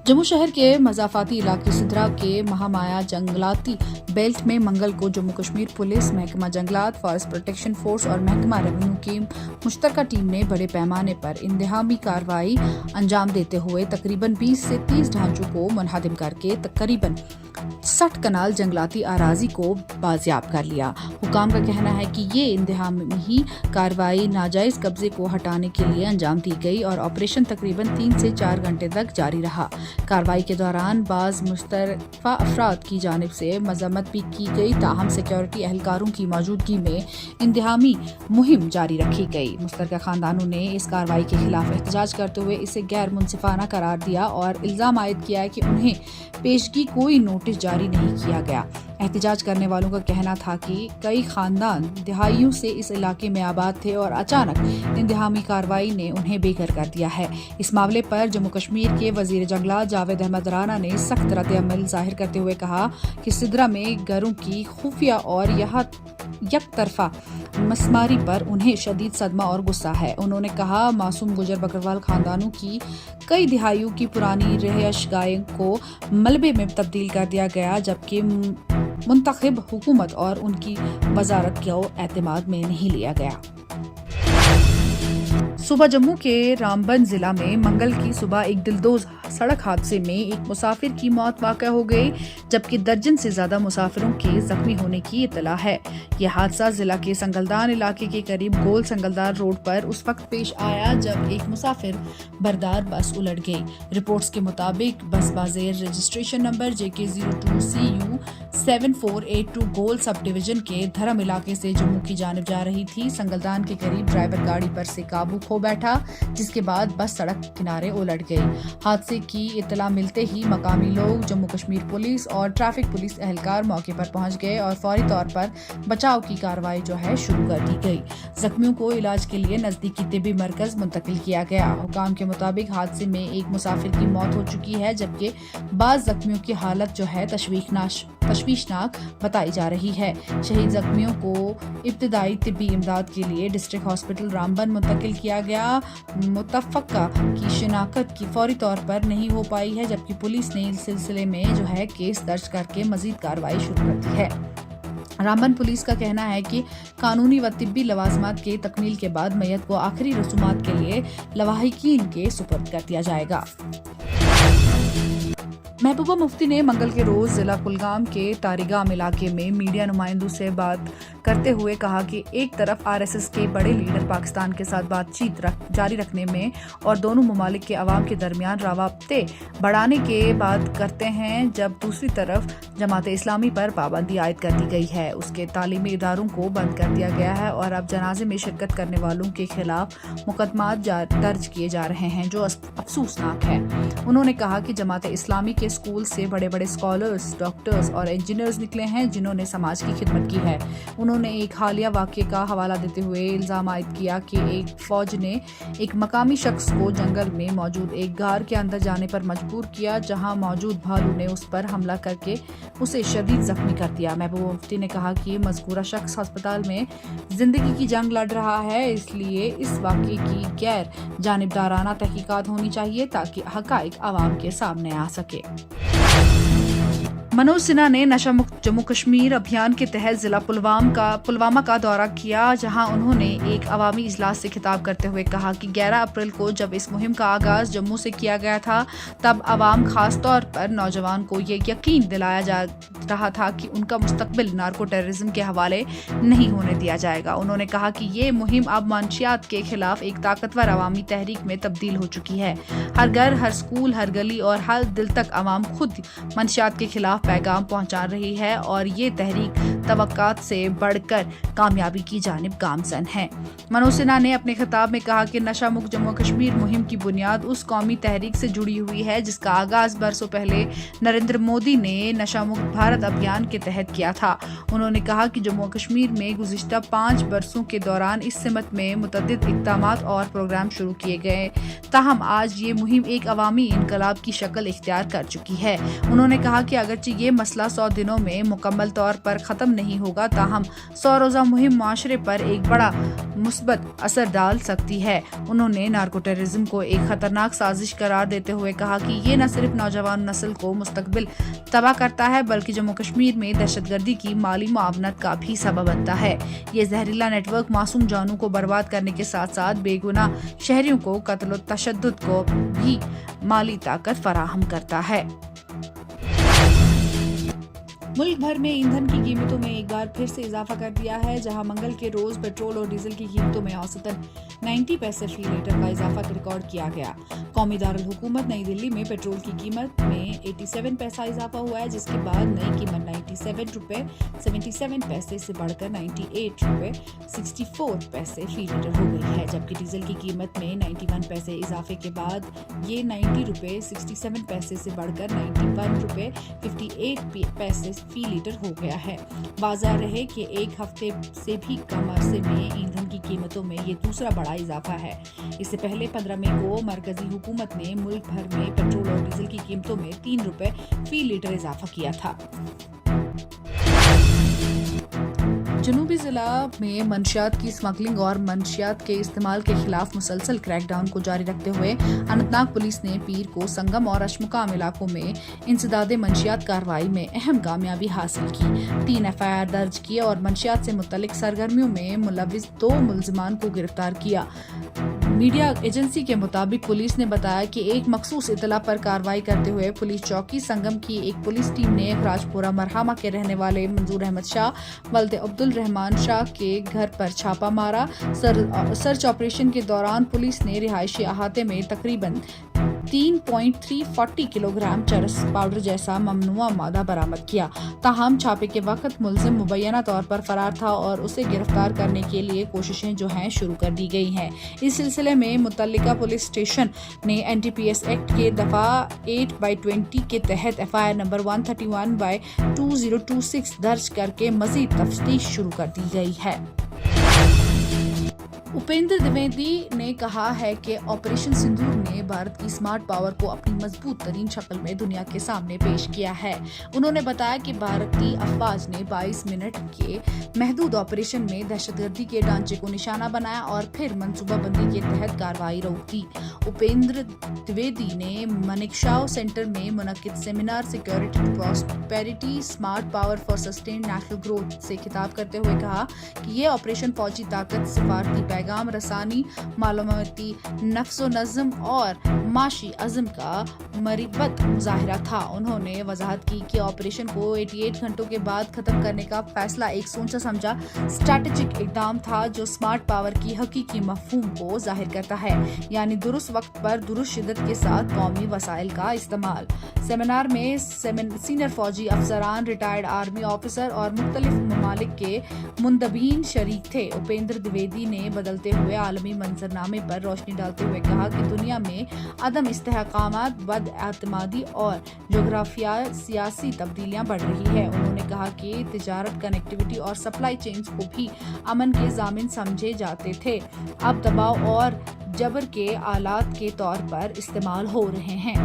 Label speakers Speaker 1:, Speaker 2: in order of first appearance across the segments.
Speaker 1: जम्मू शहर के मजाफाती इलाके सिद्रा के महामाया जंगलाती बेल्ट में मंगल को जम्मू कश्मीर पुलिस, महकमा जंगलात, फॉरेस्ट प्रोटेक्शन फोर्स और महकमा रेवेन्यू की मुश्तरका टीम ने बड़े पैमाने पर इंतहामी कार्रवाई अंजाम देते हुए तकरीबन 20 से 30 ढांचों को मुनहदिम करके तकरीबन 60 कनाल जंगलाती अराजी को बाजियाब कर लिया। हुकाम का कहना है कि ये इंतहामी कार्रवाई नाजायज कब्जे को हटाने के लिए अंजाम दी गई और ऑपरेशन तकरीबन 3 से 4 घंटे तक जारी रहा। कार्रवाई के दौरान बाज मुस्तरफा अफराद की जानिब से मजम्मत भी की गई, ताहम सिक्योरिटी एहलकारों की मौजूदगी में इंतहामी मुहिम जारी रखी गई। मुस्तरका खानदानों ने इस कार्रवाई के खिलाफ एहतजाज करते हुए इसे गैर मुनसिफाना करार दिया और इल्जाम आयद किया है कि उन्हें पेशगी कोई नोटिस जारी नहीं किया गया। एहतजाज करने वालों का कहना था कि कई खानदान दिहाइयों से इस इलाके में आबाद थे और अचानक इंतहामी कार्रवाई ने उन्हें बेघर कर दिया है। इस मामले पर जम्मू कश्मीर के वजीर जंगलात जावेद अहमद राना ने सख्त रद्द-ए-अमल जाहिर करते हुए कहा कि सिद्रा में घरों की खुफिया और यहाँ यकतरफा मसमारी पर उन्हें शदीद सदमा और गुस्सा है। उन्होंने कहा, मासूम गुजर बकरवाल खानदानों की कई दिहाइयों की पुरानी रिहायशगाहें को मलबे में तब्दील कर दिया गया, जबकि मुंतखब हुकूमत और उनकी वजारत को एतमाद में नहीं लिया गया। सुबह जम्मू के रामबन जिला में मंगल की सुबह एक दिलदोज सड़क हादसे में एक मुसाफिर की मौत वाक़या हो गई, जबकि दर्जन से ज्यादा मुसाफिरों के जख्मी होने की इतला है। यह हादसा जिला के संगलदान इलाके के करीब गोल संगलदान रोड पर उस वक्त पेश आया जब एक मुसाफिर बरदार बस उलट गई। रिपोर्ट्स के मुताबिक बस बाजेर रजिस्ट्रेशन नंबर JK02CU 7482 गोल सब डिवीजन के धर्म इलाके से जम्मू की जानिब जा रही थी। संगलदान के करीब ड्राइवर गाड़ी पर से काबू खो बैठा, जिसके बाद बस सड़क किनारे उलट गई। हादसे की इत्तला मिलते ही मकामी लोग, जम्मू कश्मीर पुलिस और ट्रैफिक पुलिस एहलकार मौके पर पहुंच गए और फौरी तौर पर बचाव की कार्रवाई शुरू कर दी गई। जख्मियों को इलाज के लिए नजदीकी तिब्बी मरकज मुंतकिल किया गया। हुकाम के मुताबिक हादसे में एक मुसाफिर की मौत हो चुकी है, जबकि बाज जख्मियों की हालत तशवीशनाक बताई जा रही है। शहीद जख्मियों को इब्तदाई तिब्बी इमदाद के लिए डिस्ट्रिक्ट हॉस्पिटल रामबन मुंतकिल किया गया। मुतफ़क्का की शिनाख्त की फौरी तौर पर नहीं हो पाई है, जबकि पुलिस ने इस सिलसिले में केस दर्ज करके मजीद कार्रवाई शुरू कर दी है। रामबन पुलिस का कहना है कि कानूनी व तिब्बी लवाजमात के तकमील के बाद मैयत को आखिरी रसूमात के लिए लवाहिकीन के सुपर्द कर दिया जाएगा। महबूबा मुफ्ती ने मंगल के रोज जिला कुलगाम के तारिगाम इलाके में मीडिया नुमाइंदों से बात करते हुए कहा कि एक तरफ RSS के बड़े लीडर पाकिस्तान के साथ बातचीत जारी रखने में और दोनों ममालिक के अवाम के दरमियान रवाबते बढ़ाने के बात करते हैं, जब दूसरी तरफ जमात इस्लामी पर पाबंदी आयद कर दी गई है। उसके तालीमी इदारों को बंद कर दिया गया है और अब जनाजे में शिरकत करने वालों के खिलाफ मुकदमात दर्ज किए जा रहे हैं, जो अफसोसनाक है। उन्होंने कहा कि जमात इस्लामी के स्कूल से बड़े बड़े स्कॉलर्स, डॉक्टर्स और इंजीनियर्स निकले हैं, जिन्होंने समाज की खिदमत की है। उन्होंने एक हालिया वाक़े का हवाला देते हुए इल्जाम आयद किया कि एक फौज ने एक मकामी शख्स को जंगल में मौजूद एक गार के अंदर जाने पर मजबूर किया, जहां मौजूद भालू ने उस पर हमला करके उसे शदीद जख्मी कर दिया। महबूबा मुफ्ती ने कहा कि मज़कूरा शख्स अस्पताल में जिंदगी की जंग लड़ रहा है, इसलिए इस वाक़े की गैर जानिबदाराना तहकीकात होनी चाहिए ताकि हक़ाइक़ आवाम के सामने आ सके। मनोज सिन्हा ने नशा मुक्त जम्मू कश्मीर अभियान के तहत जिला पुलवामा का दौरा किया, जहां उन्होंने एक अवामी इजलास से खिताब करते हुए कहा कि 11 अप्रैल को जब इस मुहिम का आगाज जम्मू से किया गया था, तब अवाम खास तौर पर नौजवान को ये यकीन दिलाया जा रहा था कि उनका मुस्तकबिल नार्को टेररिज्म के हवाले नहीं होने दिया जाएगा। उन्होंने कहा कि ये मुहिम अब मंशियात के खिलाफ एक ताकतवर अवामी तहरीक में तब्दील हो चुकी है। हर घर, हर स्कूल, हर गली और हर दिल तक अवाम खुद मंशियात के खिलाफ पैगाम पहुंचा रही है और ये तहरीक तवक्कात से बढ़कर कामयाबी की जानिब गामजन है। मनोज सिन्हा ने अपने खिताब में कहा कि नशा मुक्त जम्मू कश्मीर मुहिम की बुनियाद उस कौमी तहरीक से जुड़ी हुई है जिसका आगाज बरसों पहले नरेंद्र मोदी ने नशा मुक्त भारत अभियान के तहत किया था। उन्होंने कहा कि जम्मू कश्मीर में गुज़िश्ता 5 बरसों के दौरान इस सिमत में मुतअद्दिद इक़दामात और प्रोग्राम शुरू किए गए, ताहम आज ये मुहिम एक अवामी इनकलाब की शक्ल इख्तियार कर चुकी है। उन्होंने कहा कि अगरचे اگرچہ یہ مسئلہ 100 دنوں میں مکمل طور پر ختم نہیں ہوگا، تاہم 100 روزہ مہم معاشرے پر ایک بڑا مثبت اثر ڈال سکتی ہے۔ انہوں نے نارکو ٹیررزم کو ایک خطرناک سازش قرار دیتے ہوئے کہا کہ یہ نہ صرف نوجوان نسل کو مستقبل تباہ کرتا ہے بلکہ جموں کشمیر میں دہشت گردی کی مالی معاونت کا بھی سبب بنتا ہے۔ یہ زہریلا نیٹ ورک معصوم جانوں کو برباد کرنے کے ساتھ ساتھ بے گناہ شہریوں کو قتل و تشدد کو بھی مالی طاقت فراہم کرتا ہے۔ ملک بھر میں ایندھن کی قیمتوں میں ایک بار پھر سے اضافہ کر دیا ہے، جہاں منگل کے روز پیٹرول اور ڈیزل کی قیمتوں میں اوسطاً 90 پیسے فی لیٹر کا اضافہ ریکارڈ کیا گیا۔ قومی دارالحکومت نئی دلی میں پیٹرول کی قیمت میں 87 پیسہ اضافہ ہوا ہے، جس کے بعد نئی قیمت 97 روپے 77 پیسے سے بڑھ کر 98 روپے 64 پیسے فی لیٹر ہو گئی ہے، جبکہ ڈیزل کی قیمت میں 91 پیسے اضافے کے بعد یہ 90 روپے 67 پیسے سے بڑھ کر 91 روپے 58 پیسے فی لیٹر ہو گیا ہے۔ واضح رہے کہ ایک ہفتے سے بھی کم عرصے میں ایندھن کی قیمتوں میں یہ دوسرا بڑا اضافہ ہے۔ اس سے پہلے 15 مئی کو مرکزی حکومت نے ملک بھر میں پیٹرول اور ڈیزل کی قیمتوں میں 3 روپے فی لیٹر اضافہ کیا تھا۔ جنوبی ضلع میں منشیات کی اسمگلنگ اور منشیات کے استعمال کے خلاف مسلسل کریک ڈاؤن کو جاری رکھتے ہوئے اننت ناگ پولیس نے پیر کو سنگم اور اشمکام علاقوں میں انسداد منشیات کارروائی میں اہم کامیابی حاصل کی۔ 3 FIR درج کیے اور منشیات سے متعلق سرگرمیوں میں ملوث 2 ملزمان کو گرفتار کیا۔ میڈیا ایجنسی کے مطابق پولیس نے بتایا کہ ایک مخصوص اطلاع پر کارروائی کرتے ہوئے پولیس چوکی سنگم کی ایک پولیس ٹیم نے راجپورہ مرحامہ کے رہنے والے منظور احمد شاہ ولد عبدالرحمان شاہ کے گھر پر چھاپا مارا۔ سرچ آپریشن کے دوران پولیس نے رہائشی احاطے میں تقریباً 3.340 کلو گرام چرس پاؤڈر جیسا ممنوعہ مادہ برآمد کیا۔ تاہم چھاپے کے وقت ملزم مبینہ طور پر فرار تھا اور اسے گرفتار کرنے کے لیے کوششیں جو ہیں شروع کر دی گئی ہیں۔ اس سلسلے میں متعلقہ پولیس اسٹیشن نے NDPS ایکٹ کے دفعہ 8/20 کے تحت FIR نمبر 131/2026 درج کر کے مزید تفتیش شروع کر دی گئی ہے۔ اپیندر دویدی نے کہا ہے کہ آپریشن سندور نے بھارت کی اسمارٹ پاور کو اپنی مضبوط ترین شکل میں دنیا کے سامنے پیش کیا ہے۔ انہوں نے بتایا کہ بھارتی افواج نے 22 منٹ کے محدود آپریشن میں دہشت گردی کے ڈھانچے کو نشانہ بنایا اور پھر منصوبہ بندی کے تحت کارروائی روک دی۔ اپیندر دویدی نے منیکشاو سینٹر میں منعقد seminar security to prosperity smart power for sustained national growth سے خطاب کرتے ہوئے کہا کہ یہ آپریشن فوجی طاقت، سفارتی پیغام رسانی، معلوماتی نفس و نظم اور معاشی عزم کا مربوط مظاہرہ تھا۔ انہوں نے وضاحت کی کہ آپریشن کو 88 گھنٹوں کے بعد ختم کرنے کا فیصلہ ایک سوچا سمجھا اسٹریٹجک اقدام تھا جو اسمارٹ پاور کی حقیقی مفہوم کو ظاہر کرتا ہے، یعنی درست وقت پر درست شدت کے ساتھ قومی وسائل کا استعمال۔ سیمینار میں سینئر فوجی افسران، ریٹائرڈ آرمی آفیسر اور مختلف ممالک کے مندوبین شریک تھے۔ اپیندر دویدی نے بدلتے ہوئے عالمی منظرنامے پر روشنی ڈالتے ہوئے کہا کہ دنیا میں عدم استحکامات، بد اعتمادی اور جغرافیائی سیاسی تبدیلیاں بڑھ رہی ہے۔ انہوں نے کہا کہ تجارت، کنیکٹیوٹی اور سپلائی چینز کو بھی امن کے ضامن سمجھے جاتے تھے، اب دباؤ اور جبر کے آلات کے طور پر استعمال ہو رہے ہیں۔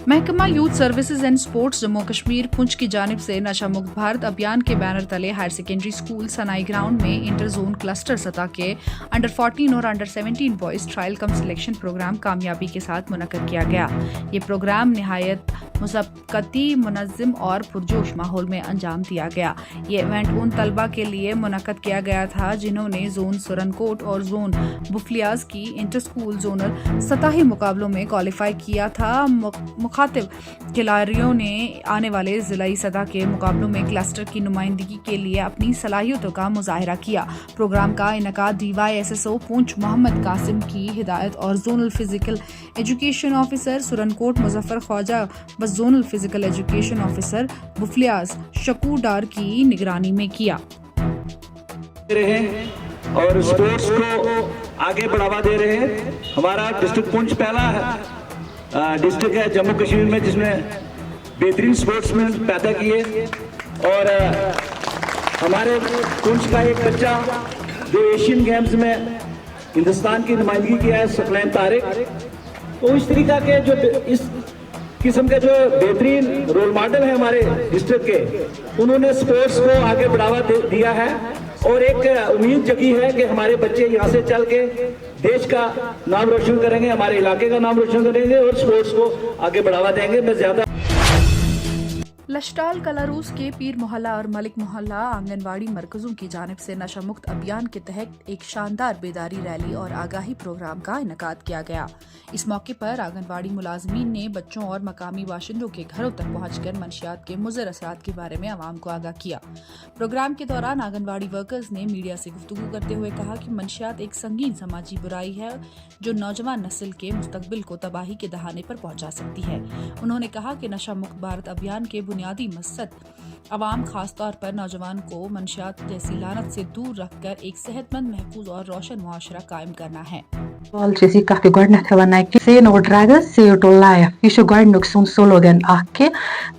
Speaker 1: محکمہ youth services and sports Jammu Kashmir Poonch کی جانب سے نشہ مکت بھارت ابھیان کے بینر تلے ہائر سیکنڈری اسکول سنائی گراؤنڈ میں انٹر زون کلسٹر سطح کے انڈر 14 اور انڈر 17 بوائز ٹرائل کم سلیکشن پروگرام کامیابی کے ساتھ منعقد کیا گیا۔ یہ پروگرام نہایت مسابقتی، منظم اور پرجوش ماحول میں انجام دیا گیا۔ یہ ایونٹ ان طلبہ کے لیے منعقد کیا گیا تھا جنہوں نے زون سرن کوٹ اور زون بفلیاز کی انٹر اسکول زونل سطحی مقابلوں میں کوالیفائی کیا تھا۔ مخاطب کھلاڑیوں نے آنے والے ضلعی سطح کے مقابلوں میں کلسٹر کی نمائندگی کے لیے اپنی صلاحیتوں کا مظاہرہ کیا۔ پروگرام کا انعقاد DYSSO پونچھ محمد قاسم کی ہدایت اور زونل فزیکل ایجوکیشن آفیسر سرن کوٹ مظفر خواجہ و زونل فزیکل ایجوکیشن آفیسر بفلیاز شکور ڈار کی نگرانی میں کیا۔
Speaker 2: اور اسپورٹس کو آگے بڑھاوا دے رہے ہیں۔ ہمارا ڈسٹرکٹ پونچھ پہلا ڈسٹرکٹ ہے جموں کشمیر میں جس میں بہترین سپورٹس مین پیدا کیے، اور ہمارے پونچھ کا ایک بچہ جو ایشین گیمز میں ہندوستان کی نمائندگی کیا ہے، ثقلین طارق، تو اس طریقہ کے جو اس किस्म के जो बेहतरीन रोल मॉडल हैं हमारे डिस्ट्रिक्ट के, उन्होंने स्पोर्ट्स को आगे बढ़ावा दिया है और एक उम्मीद जगी है कि हमारे बच्चे यहाँ से चल के देश का नाम रोशन करेंगे, हमारे इलाके का नाम रोशन करेंगे और स्पोर्ट्स को आगे बढ़ावा देंगे। मैं ज्यादा
Speaker 1: लश्टाल कलारूस के पीर मोहल्ला और मलिक मोहल्ला आंगनवाड़ी मरकजों की जानिब से नशा मुक्त अभियान के तहत एक शानदार बेदारी रैली और आगाही प्रोग्राम का इनेकाद किया गया। इस मौके पर आंगनवाड़ी मुलाजमीन ने बच्चों और मकामी बाशिंदों के घरों तक पहुंचकर मंशियात के मुज़र असरात के बारे में आवाम को आगाह किया। प्रोग्राम के दौरान आंगनवाड़ी वर्कर्स ने मीडिया से गुफ्तगू करते हुए कहा कि मंशियात एक संगीन समाजी बुराई है जो नौजवान नस्ल के मुस्तकबिल को तबाही के दहाने पर पहुंचा सकती है। उन्होंने कहा कि नशा मुक्त भारत अभियान के बुनियादी मकसद अवाम खासतौर पर नौजवान को मंशियात जैसी लानत से दूर रखकर एक सेहतमंद, महफूज और रोशन मुआशरा कायम करना है।
Speaker 3: Say no drugs, say to life. You should go and sun slogan आके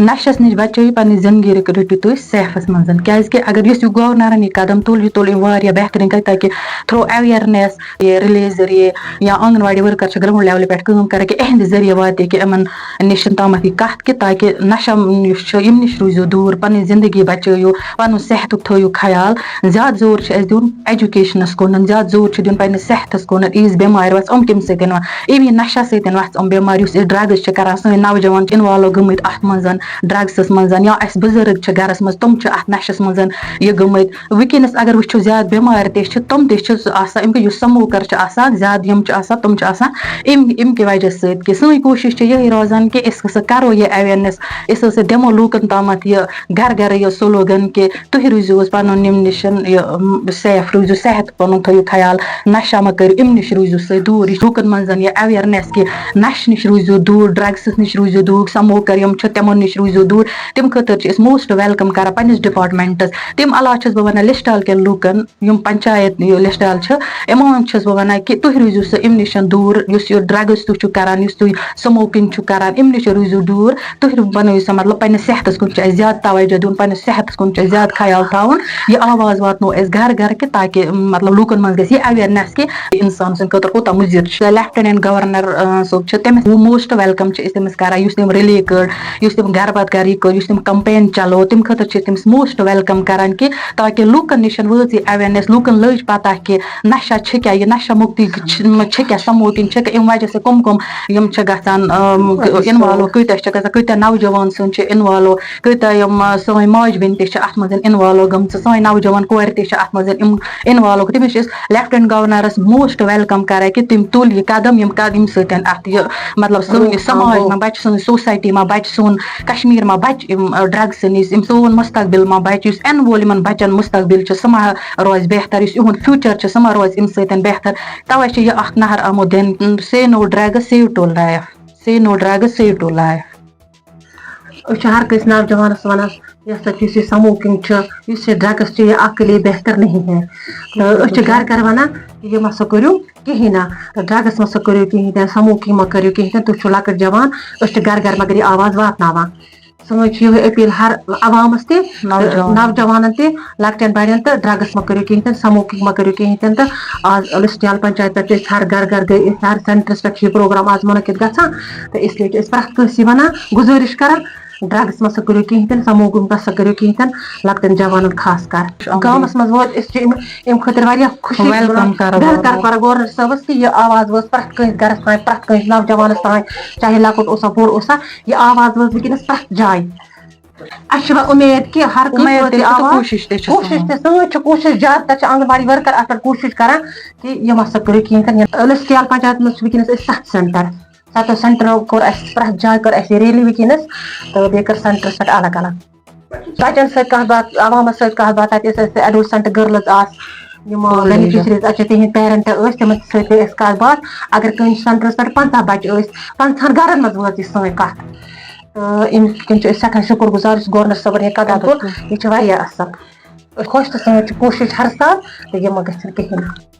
Speaker 3: नशस निज बच्चे पनी जिंदगी रखो तो सेफस मंजन क्या कि अगर यू गवर्नर ने कदम तुल वारिया बेहतरीन कर ताकि थ्रू अवेयरनेस ये रिलीज जरिए या आंगनवाड़ी वर्कर ग्राउंड लेवल पे काम कर के अहद जरिए वाते कि अमन निशन तामत कत कि ताकि नशा इम नश रूजो दूर पनी जिंदगी बचो पन सेहत थो ख्याल ज्यादा जोर दिन एजुकेशनस कुन ज्यादा जोर दिन पे सेहतस कुन ईज बेमार वस कम सतन इवी नशा सतन वस बेमार ड्रग्स कर सन नौजवान इन्वॉल्व गमत अत मज ड्रग्सस मज या बुजुर्ग गरस मज तुम अत नशस मज यह गमत वनकस अगर वो ज्यादा बेमार तुम स्मोकर ज्यादा तुम इम की वजह सत सी कोशिश यही रोजान कि करो ये अवेयरनेस दिमो लूकन तामत यह घर घर यह स्लोगन कि तुह रूजो पन निम निशन सेफ रूजो सेहत पन थो ख्याल नशा मा कर इम नश रूजो स दूर लूकन मज यह अवेयरनेस कि नश नश रूजो दूर ड्रग्स नश रूजो दूर स्मोकर तमन नश रूजो दूर तम खतर मोस्ट वेलकम कर पन्निस डिपार्टमेंटस तम अलावा बह वन लिस्टाल के लूकन पंचायत लिस्टाल इमान बह वन कि तुह रूजो स इम नश दूर ड्रग्स तुह करान तुम स्मोकिंग करान इम नश रूजो दूर तुह बनो सा मतलब पन्ने सेहतस कुन ज्यादा तवज्जो दिन पन्ने सेहतस कुन ज्यादा ख्याल थवन यह आवाज वातनो घर घर के ताकि मतलब लूकन मज गई अवेयरनेस कि इंसान सद खतर कोता मुजिर लेफ्टिनेंट गवर्नर सोब तमिस मोस्ट वेलकम तमिस करान तम रिली कर तम घर पत घर कर तम कंपेन चलो तम खतर तमिस मोस्ट वेलकम करान कि ताकि लूकन निशन वाज अवेयरनेस लूकन लज पता कि नशा क्या यह नशा मुक्ति क्या स्मोकिंग अम वजह से कम गसान इन्वॉल्व कत्या नौजवान सन इन्वॉल्व कत्या सन माज बन तथ मज इन्वॉल्व गम सन नौजवान कोर तथ मज इन्वॉल्व तमिस लेफ्टिनेंट गवर्नरस मोस्ट वेलकम करान कि तम तुल यह कदम कदम सत मतलब सन समाज में बच सन सोसाइटी में बच सोन कश्मीर में बच ड्रग्स नश सोन मुस्तकबिल में बच इन वोल बचन मुस्तकबिल समा रोज बेहतर इहुंद फ्यूचर समा रोज अम सत बेहतर तवे यह नहर आमुत दिन से no drugs save to life से no drugs save to life
Speaker 4: हर कस नौजवानस वन ये स्मोकिंग ड्रग्स अकली बेहतर नहीं है तो घर घर वन यह मा सो करो कहीं ना ड्रग्स मा सो करो कहीं स्मोकिंग मा करो कहीं तुम लकट जवान घर घर मगर यह आवाज वातनावान सन यह अपील हर अवामस नौजवान लकटन बड़न तो ड्रग्स मा करो कहीं स्मोकिंग मा करो कहीं तो आज लिस्टाल पंचायत पे हर घर घर गई हर सेंटर्स पे प्रोग्राम आज मुनद गसान तो इसलिए प्रत वन गुजारिश कर ड्रग्स मा करो कहीं स्मोकिंग मा करो कहीं लकटन जवान खास कर गाँव मज वो अम खतर खुशी गवर्नर सबस कि यह आवाज वो प्रत गरस तान प्रत नौजवानस तान चाहे लकुट ओसा बोड़ ओसा यह आवाज वो वनकस प्रत जाए उम्मीद कि हर कोशिश कोशिश ज्यादा आंगनबाड़ी वर्कर अत कोशिश कर कि यह मा करो कहीं लिस्टाल पंचायत में वनकस 7 सेंटर 7 सेंटर कोर प्रत जाए कर रैली वनकस तो बे कर सेंटर्स पे अलग अलग बचन सत बात अवाम सत बात एडोलसेंट गर्ल्स बेनिफिशरीज तिहद पेरेंट तम सत बात अगर कहीं सेंटर्स पे 50 बच्चे 50 घर मज वात सन कत तो अम सठा शुक्र गुजार गवर्नर सबन यह कदम तुल यह असल खुश तो सन कोशिश हर साल तो यह मा गन कहीं।